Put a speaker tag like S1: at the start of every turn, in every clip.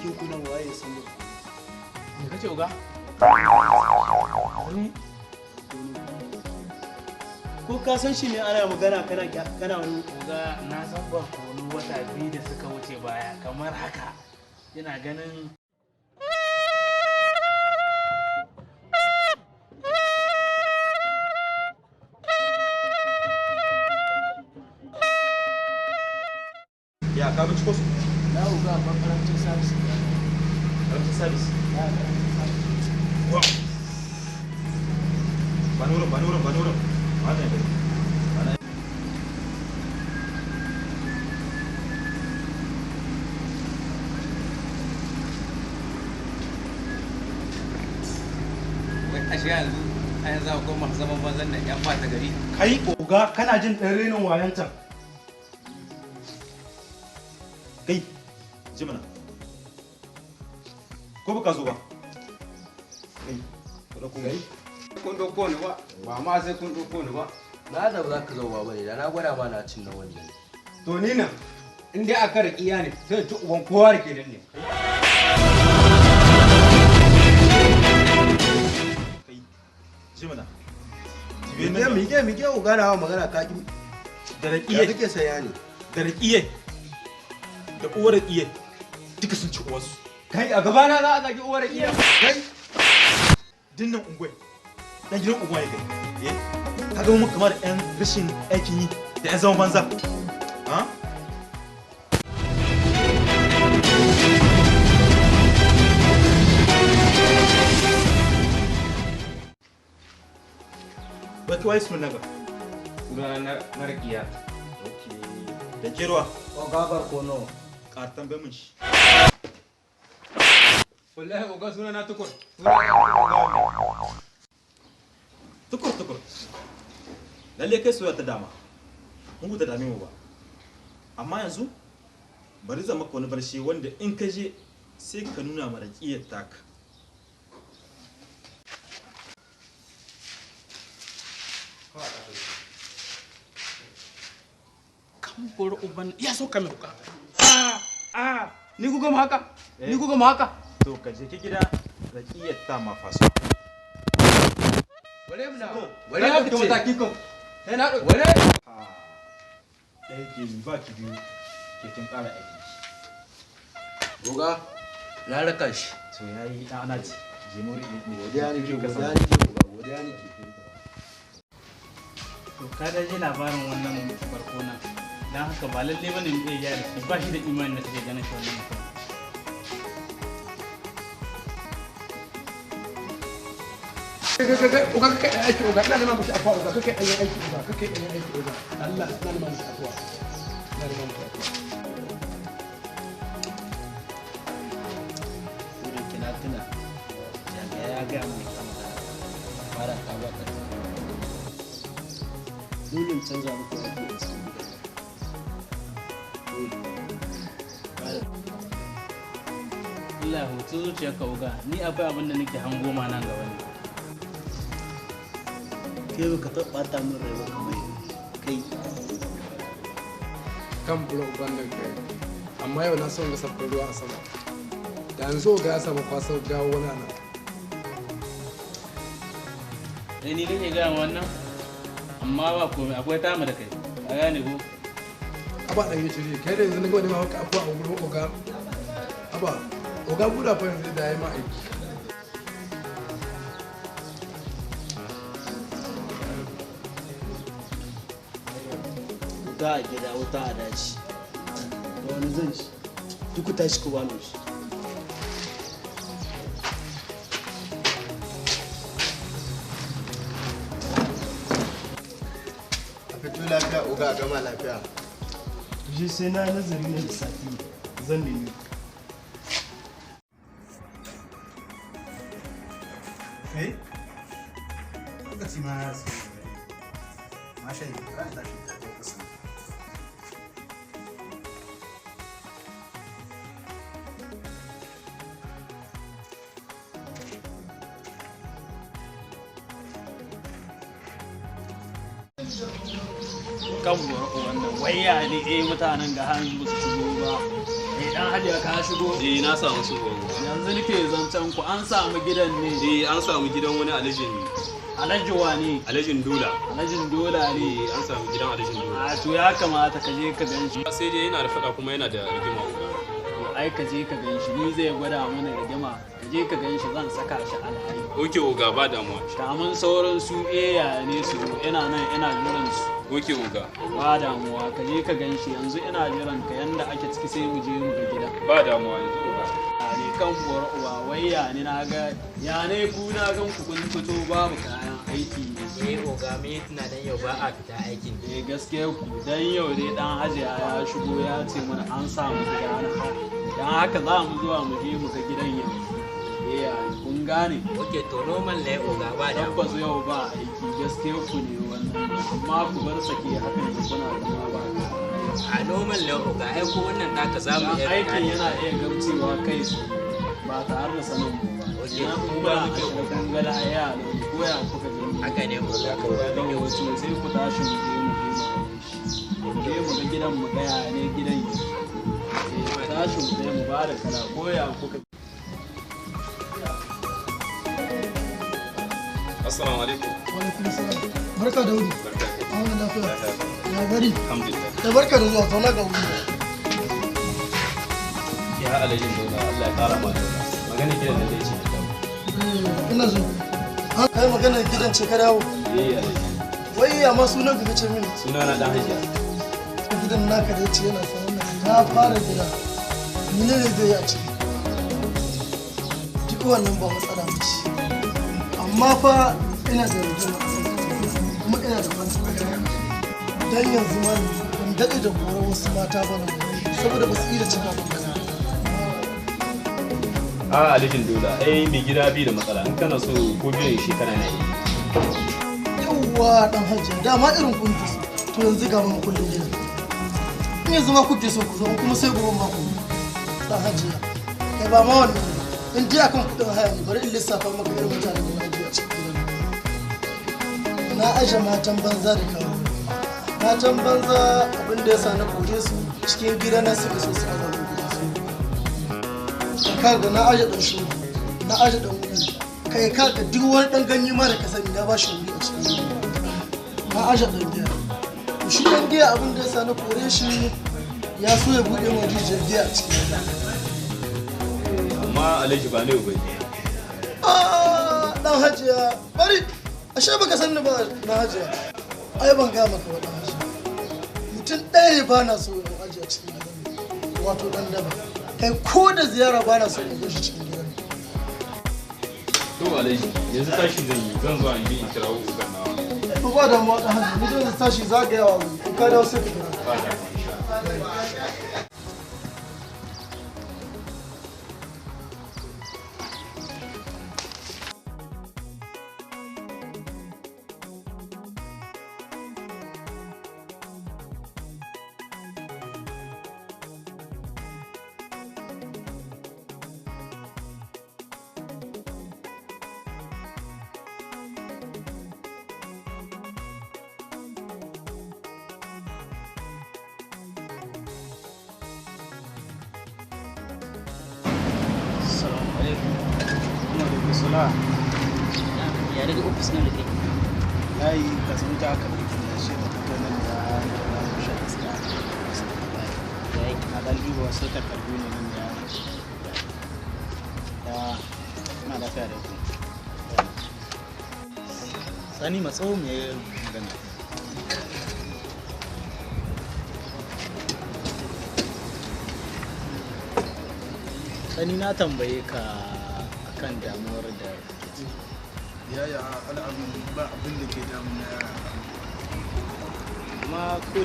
S1: cikin kunan waye san mu.
S2: Me kace uga?
S1: Ko ka san shi ne ana magana kana wani
S2: Uga na san ba wani wata biyu da suka wuce baya kamar haka. Ina ganin
S3: Ya ka bi ciko su?
S1: na uga makarantar sabis.
S3: Karantar sabis. Wow. Banurum. Mana ya? Mana?
S4: Wai ashe yanzu an za ku koma zaman banzan nan yan fata gari.
S1: Kai oga kana jin ɗan renin wayanta.
S3: Kai, ji mana. Ko baka zo ba? Kai, ko da kuma.
S4: Kun ɗauko ni ba, ba ma sai kun ɗauko ni ba.
S5: Na da ba za ka zo ba ne da na gwada ma na cin na wannan.
S4: To ni nan, in dai aka raƙiya ne, sai ci uban kowa da ke nan ne.
S3: Kai, ji mana.
S5: Mike ugana wa magana ka ki.
S3: Da
S5: Ya
S3: raƙiye,
S5: kake saya ne?
S3: da raƙiye, da uwar raƙiye, duka sun ci uwarsu.
S4: Kai a gabana za a zaki uwar raƙiya.
S3: Kai, dinnan ungwai, dan gidan ungwai ya kai. Ka ga mu kamar ƴan rashin aikin yi da ƴan zaman banza. Ha? Ba ki wai su naga.
S4: Suna na raƙiya.
S3: Da kirwa,
S5: Ko gabar ko no.
S3: ƙartan bai mun shi.
S4: Wallahi uga suna na tukur.
S3: Tukur. Lalle kai soyayya ta dama. Mun ta dame mu ba. Amma yanzu bari zan maka wani barshe wanda in ka je sai ka nuna mara ƙiyar taka.
S2: kan boro uban ya so ka mai uga.
S4: Ni kuka ma haka? Ni kuka ma haka?
S3: To ka je ki gida da ƙiyar ta ma faso.
S4: Wale mu na.
S3: To,
S4: Wale ya fito mataki kan. Sai na ɗauki. Wale.
S3: Ɗaya ke yi ba ki biyu ke kin ƙara aiki.
S5: Uga na raka shi.
S3: To ya yi ɗan ana ci. Jimori ne.
S5: Godiya nake godiya nake.
S2: To ka da ji labarin wannan farko nan. Dan haka ba lalle bane mu iya yare shi ba shi da imani da kake ganin shi wannan mutum.
S6: Uga kake aiki uga ina neman miki afuwa uga kake aiki uga kake aiki uga Allah ina neman miki afuwa ina neman miki afuwa
S1: Wurin kina tuna. Ya ga mai kamar fara ta ba ta. Dole in canza muku aiki da su.
S2: Allah hutu zuciyarka uga ni akwai abin da nake hango ma nan gaba ne.
S1: Kai baka taɓa ɓata min rai ba kamar kai.
S6: kan buro uban nan kai amma yau na son ga sabbin ruwa a sama da yanzu ga ya samu kwasar jawo wani nan
S2: Sai ni kake gaya wannan amma ba komai akwai tamu da kai. A gane ko?
S6: aba dan yi shiri kai da yanzu na gaba ne ma haka afuwa a gurin uga aba uga buda fa yanzu da ya ma aiki
S1: Wuta a gida wuta a daji. Da wani zan ci. Duk ku tashi ku ba mu shi.
S5: A fito lafiya uga a gama lafiya.
S1: Je sai na nazari na lissafi zan nemi.
S7: Kai? Lokaci ma ya su. Masha yi, ka da shi ta kasa.
S2: Kan boro wannan waya ne mutanen ga hannu ba su shigo ba.
S1: dan hajiya ka shigo.
S8: Na samu shigo.
S1: Yanzu nake zancen ku an samu gidan ne.
S8: An samu gidan wani alajin.
S1: Alhaji wani?
S8: Alhajin Dola.
S1: Alhajin Dola ne.
S8: An samu gidan Alhajin Dola.
S1: A to ya kamata ka je ka gan shi.
S8: Sai dai yana da fada kuma yana da rigima uba.
S1: To ai ka je ka gan shi, ni zai gwada mana rigima. Ka je ka gan shi zan saka shi a layi.
S8: Oke oga ba damuwa.
S1: Kamun sauran su ya ne su ina nan ina jiran su.
S8: Oke oga.
S1: Ba damuwa ka je ka gan shi yanzu ina jiran ka yanda ake ciki sai mu je mu ga gida.
S8: Ba damuwa yanzu oga.
S1: Ne kan uwar uwa wai ya ne na ga ya ne ku na gan ku kun fito babu kayan aiki.
S9: Oga me tunanin yau ba a fita aikin.
S1: Gaskiya ku dan yau dai dan hajiya ya shigo ya ce mana an samu gida na dan haka za mu zuwa mu je mu ga gidan yanzu. Kun gane?
S9: Ok, to normal ne oga ba da.
S1: Tabbas yau ba aiki gaskiya ku ne wannan amma ku bar sake hakan da kuna da ba.
S9: A normal ne oga ai ko wannan taka za mu iya
S1: aikin yana iya gamcewa kai ba tare da sanin mu ba.
S9: Ok,
S1: kuma kun ga da ya ko ya kuka gani.
S9: Haka ne oga ka ba
S1: da wato sai ku tashi mu je mu ga gidan mu daya ne gidan yi. Tashi mu je mu ba da kala ko ya kuka.
S8: Assalamu alaikum.
S6: Wa alaikum salam. Barka da wuri.
S8: Barka.
S6: An lafiya. Ya gari.
S8: Alhamdulillah.
S6: Da barka da zuwa zauna ga wuri.
S8: Ya Alhajin Dola Allah ya kara ma Dola. Magana gidan da zai ce da dawo.
S6: Ina zo. An kai magana gidan ce ka dawo.
S8: Alhaji.
S6: Wai amma sunan ka kace mini.
S8: Sunana dan hajiya.
S6: Gidan naka da yace yana sa wannan ya fara gida. Mene ne zai yi a ciki? Duk wannan ba matsala ba ce. Amma fa ina da rigima kuma ina da matsala. Dan yanzu ma ban daɗe da kora wasu mata ba ne saboda ba su iya cin abin ba.
S8: Alhajin Dola ai mai gida bi da matsala in kana so ko biyan shekara na yi.
S6: Yawwa dan hajji dama irin kun so to yanzu ga mun kullun gida. In yanzu ma kuke so ku zo kuma sai gobe ma ku. Dan hajji kai ba ma wannan in dai akan kudin haya ne bari in lissafa maka irin mutanen da na ji a cikin gidan. Na aje matan banza da kawo. Matan banza abin da ya sa na kore su cikin gida na suka so su azaba gidan su. Kaga na aje dan shi na aje dan wuri kai kaga duk wani dan ganye ma da ka sani na ba shi wuri a cikin gida. Na aje dan giya. To shi dan giya abin da ya sa na kore shi ya so ya bude min rijiyar giya a cikin gida.
S8: Amma Alhaji ba ne bai.
S6: Dan hajiya bari ashe baka san ni ba na hajiya ai ban ga maka ba dan hajiya mutum ɗaya ne ba na so in hajiya cikin gidan wato dan daba kai ko da ziyara ba na so in zo shi cikin gidan
S8: To Alhaji yanzu tashi zan yi zan zo an bi in kirawo ugan nawa.
S6: to ba da mu dan hajiya ni zan tashi zagayawa in ka dawo sai ka kira
S8: Ba da.
S9: Ya daga ofis nan da kai.
S7: yayi ka san ta aka ɗauki da shi da ta nan da shi gaskiya
S9: Yayi
S7: na dan duba wasu takardu ne nan da na lafiya da ku sani matso me magana sani na tambaye ka akan damuwar da
S6: yaya al'amun ba abin da ke damuna
S7: amma ko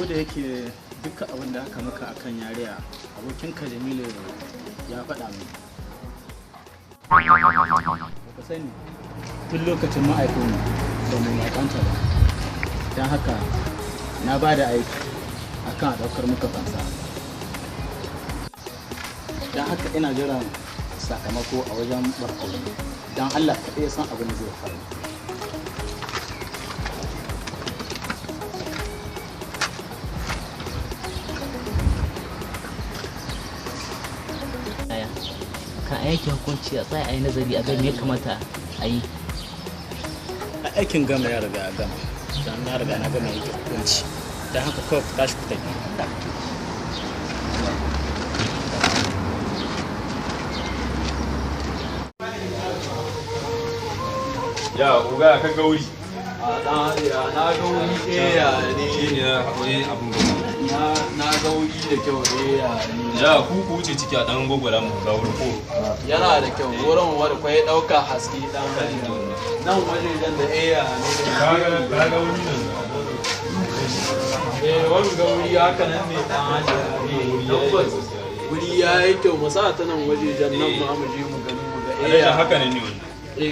S7: da yake duka abin da aka maka akan yariya abokinka Jamilu ya faɗa min ka sani tun lokacin ma'aikunmu ba mu makanta ba don haka na ba da aiki akan a ɗaukar muka fansa don haka ina jiran sakamako a wajen barkauni don Allah ka iya san abin da zai faru yanke hukunci a tsaya a yi nazari a ga me ya kamata a yi.
S2: Aikin gama ya riga ya gama. Dan na riga na gama yanke hukunci. Dan haka kawai ku tashi ku tafi.
S8: Ya uga ka gauri.
S1: A dan hajiya na ga wuri ɗaya ne.
S8: Shi ne akwai abin gaba.
S1: Na ga wuri da kyau ɗaya ne.
S8: Ya ku wuce ciki a dan gogora mu ga wuri ko.
S1: Yana da kyau wurin wanda kwai ɗauka haske dan hajiya. Nan wajejen da ɗaya ne.
S8: Ka ga wuri nan.
S1: Wani ga wuri haka nan ne dan hajiya. Tabbas wuri ya yi kyau mu sa ta nan wajejen nan ma mu je mu gani mu ga
S8: Alhaji haka ne wannan.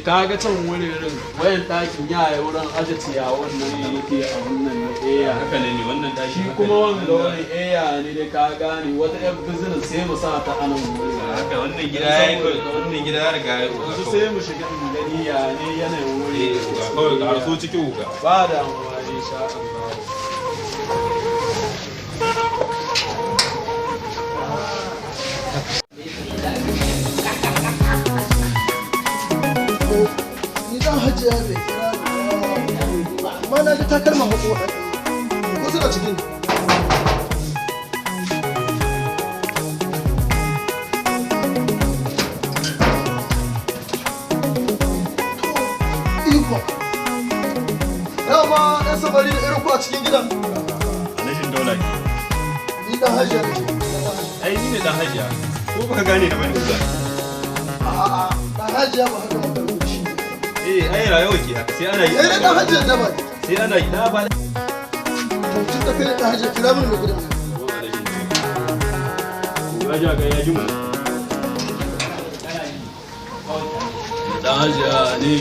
S1: kaga can wurin wayan ɗakin ya yi wurin aje ciyawan nan da yake a wannan na eya
S8: haka ne wannan ɗaki
S1: shi kuma wanda wani eya ne da ka gane wata yan business sai mu sa ta anan wurin
S8: haka wannan gida ya yi wannan gida ya riga ya
S1: yanzu sai mu shiga in gani ya ne yanayin wuri
S8: kawai ka harso cikin wuka
S1: ba da amfani sha Allah
S6: hajiya bai kira amma na ga takalma hudu ko suna cikin iko dama ɗan samari da irin ku a cikin gidan
S3: Alhajin Daula ne.
S6: ni dan hajiya ne
S3: Ai ni ne dan hajiya. Ko baka gane da bane uga?
S6: a'a dan hajiya ba haka magana shi
S3: Ai rayuwa ke haka sai ana yi.
S6: eh dan hajiya da ba
S3: Sai ana yi da ba.
S6: tun da kai dan hajiya kira mun mai gidan
S3: Raja ga ya jimu.
S1: dan hajiya ne